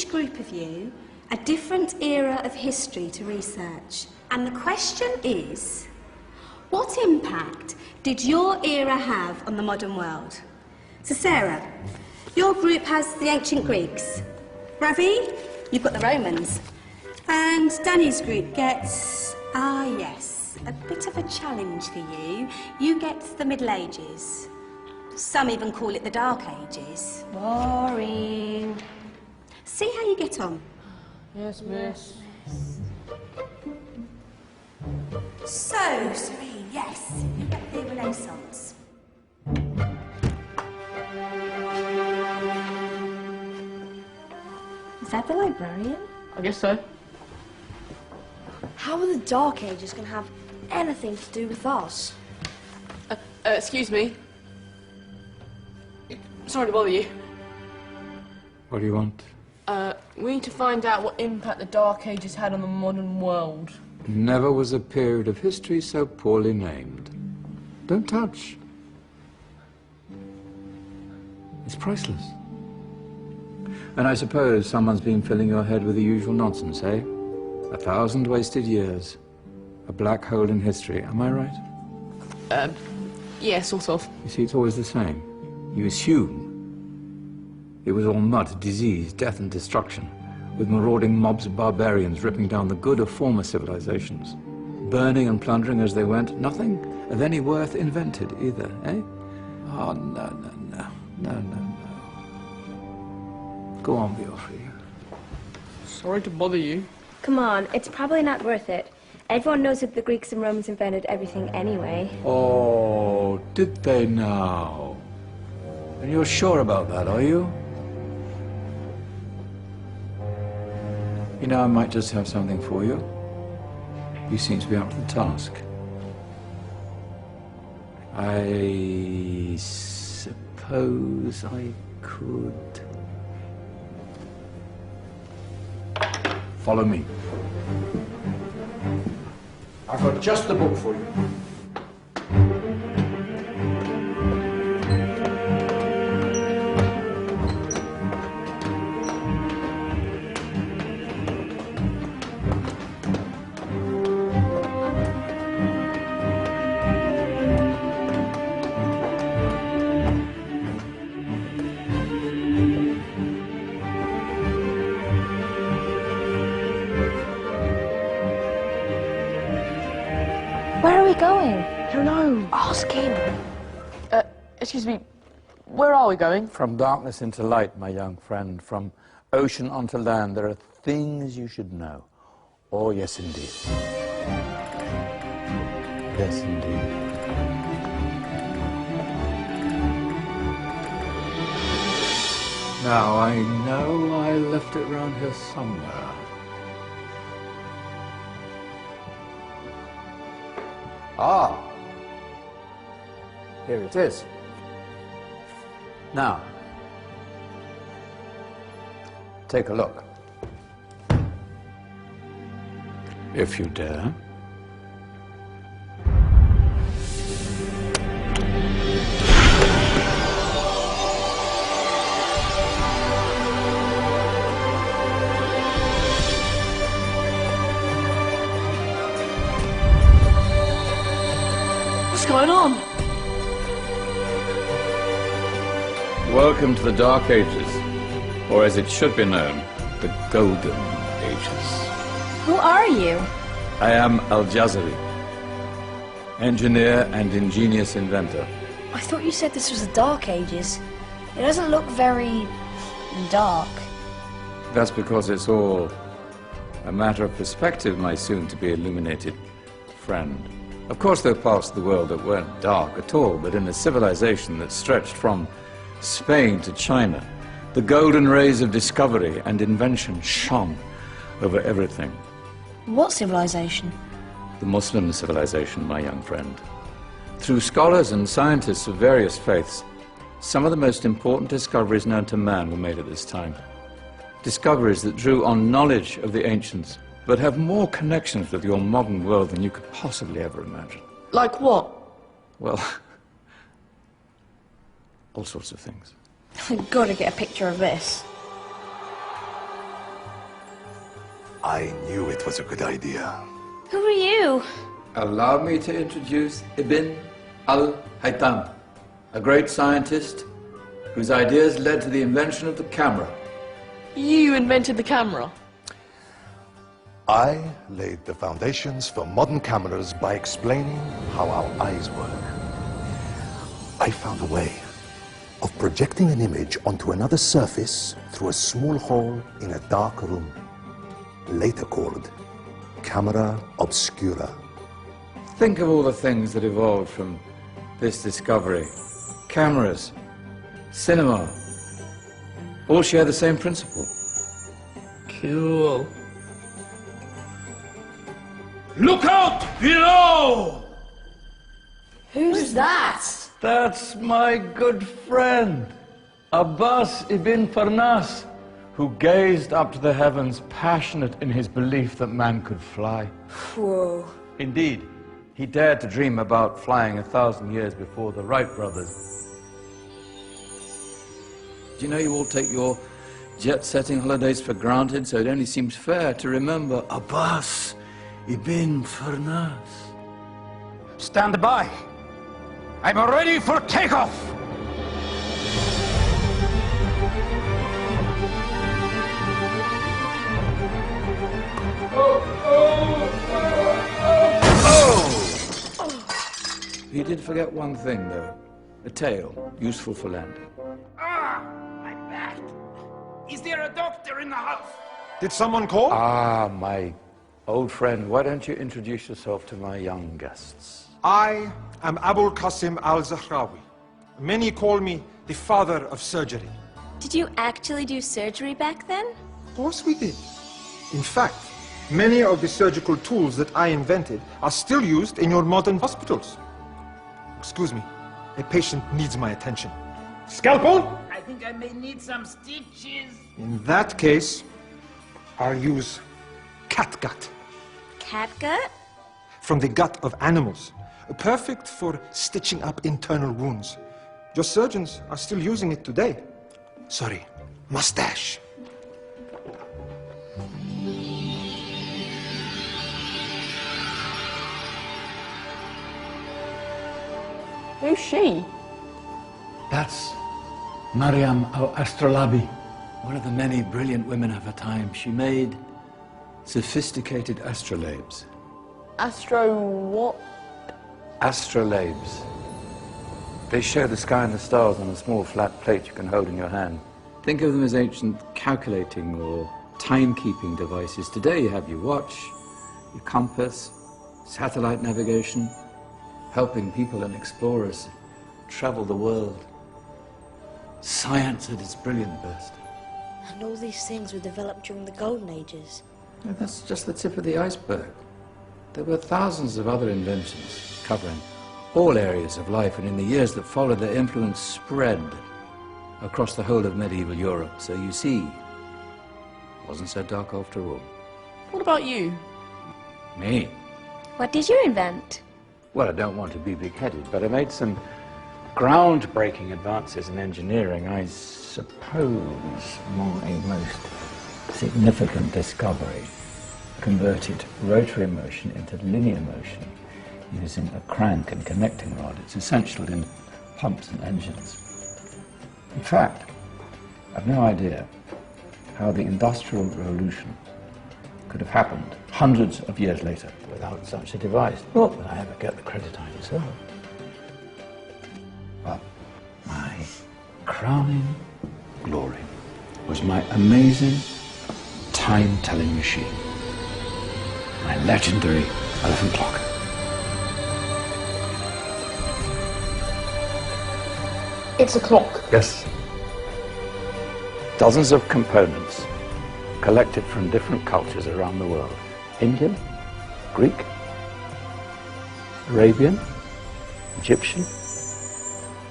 each group of you a different era of history to research. And the question is, what impact did your era have on the modern world? So Sarah, your group has the ancient Greeks. Ravi, you've got the Romans. And Danny's group gets, yes, a bit of a challenge for you. You get the Middle Ages. Some even call it the Dark Ages. Boring. See how you get on. Yes, miss. So, Serene, yes, you get the Renaissance. Is that the librarian? I guess so. How are the Dark Ages going to have anything to do with us? Excuse me. Sorry to bother you. What do you want? We need to find out what impact the Dark Ages had on the modern world. Never was a period of history so poorly named. Don't touch. It's priceless. And I suppose someone's been filling your head with the usual nonsense, eh? 1,000 wasted years. A black hole in history, am I right? Yeah, sort of. You see, it's always the same. You assume it was all mud, disease, death and destruction, with marauding mobs of barbarians ripping down the good of former civilizations, burning and plundering as they went. Nothing of any worth invented either, eh? Oh, no. Go on, be off with you. Sorry to bother you. Come on, it's probably not worth it. Everyone knows that the Greeks and Romans invented everything anyway. Oh, did they now? And you're sure about that, are you? You know, I might just have something for you. You seem to be up to the task. I suppose I could... Follow me. I've got just the book for you. Where are we going? I don't know. Ask him. Excuse me. Where are we going? From darkness into light, my young friend. From ocean onto land, there are things you should know. Oh, yes, indeed. Yes, indeed. Now, I know I left it round here somewhere. Ah, here it is. Now, take a look. If you dare. What's going on? Welcome to the Dark Ages, or as it should be known, the Golden Ages. Who are you? I am Al-Jazari, engineer and ingenious inventor. I thought you said this was the Dark Ages. It doesn't look very... dark. That's because it's all a matter of perspective, my soon-to-be illuminated friend. Of course, there are parts of the world that weren't dark at all, but in a civilization that stretched from Spain to China, the golden rays of discovery and invention shone over everything. What civilization? The Muslim civilization, my young friend. Through scholars and scientists of various faiths, some of the most important discoveries known to man were made at this time. Discoveries that drew on knowledge of the ancients, but have more connections with your modern world than you could possibly ever imagine. Like what? Well, all sorts of things. I've got to get a picture of this. I knew it was a good idea. Who are you? Allow me to introduce Ibn al-Haytham, a great scientist whose ideas led to the invention of the camera. You invented the camera? I laid the foundations for modern cameras by explaining how our eyes work. I found a way of projecting an image onto another surface through a small hole in a dark room, later called camera obscura. Think of all the things that evolved from this discovery. Cameras, cinema, all share the same principle. Cool. Look out below! Who's that? That's my good friend, Abbas ibn Farnas, who gazed up to the heavens, passionate in his belief that man could fly. Whoa. Indeed, he dared to dream about flying 1,000 years before the Wright brothers. Do you know you all take your jet-setting holidays for granted, so it only seems fair to remember Abbas ibn Farnas. Stand by. I'm ready for takeoff. You did forget one thing, though. A tail, useful for landing. Ah, my back. Is there a doctor in the house? Did someone call? Ah, my old friend, why don't you introduce yourself to my young guests? I am Abul Qasim al-Zahrawi. Many call me the father of surgery. Did you actually do surgery back then? Of course we did. In fact, many of the surgical tools that I invented are still used in your modern hospitals. Excuse me, a patient needs my attention. Scalpel? I think I may need some stitches. In that case, I'll use catgut. Catgut? From the gut of animals. Perfect for stitching up internal wounds. Your surgeons are still using it today. Sorry, mustache. Who's she? That's Maryam al-Astrolabi, one of the many brilliant women of her time. She made sophisticated astrolabes. Astro what? Astrolabes. They show the sky and the stars on a small flat plate you can hold in your hand. Think of them as ancient calculating or timekeeping devices. Today you have your watch, your compass, satellite navigation, helping people and explorers travel the world. Science at its brilliant best. And all these things were developed during the Golden Ages. And that's just the tip of the iceberg. There were thousands of other inventions covering all areas of life, and in the years that followed, their influence spread across the whole of medieval Europe. So you see, it wasn't so dark after all. What about you? Me? What did you invent? Well, I don't want to be big-headed, but I made some groundbreaking advances in engineering. I suppose my most significant discovery converted rotary motion into linear motion using a crank and connecting rod. It's essential in pumps and engines. In fact, I've no idea how the Industrial Revolution could have happened hundreds of years later without such a device. Not that I ever get the credit I deserve. But my crowning glory was my amazing time-telling machine, my legendary elephant clock. It's a clock. Yes. Dozens of components collected from different cultures around the world. Indian, Greek, Arabian, Egyptian,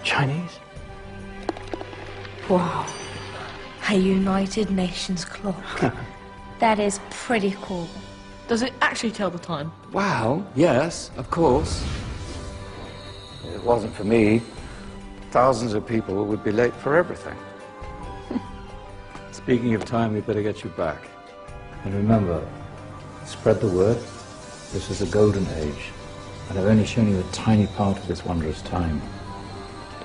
Chinese. Wow. A United Nations clock. That is pretty cool. Does it actually tell the time? Wow, yes, of course. If it wasn't for me, thousands of people would be late for everything. Speaking of time, we better get you back. And remember, spread the word. This is a golden age, and I've only shown you a tiny part of this wondrous time.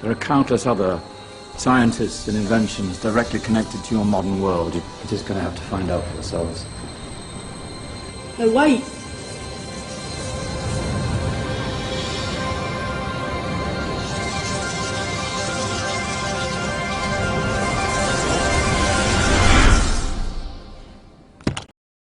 There are countless other scientists and inventions directly connected to your modern world. You're just going to have to find out for yourselves. No, wait!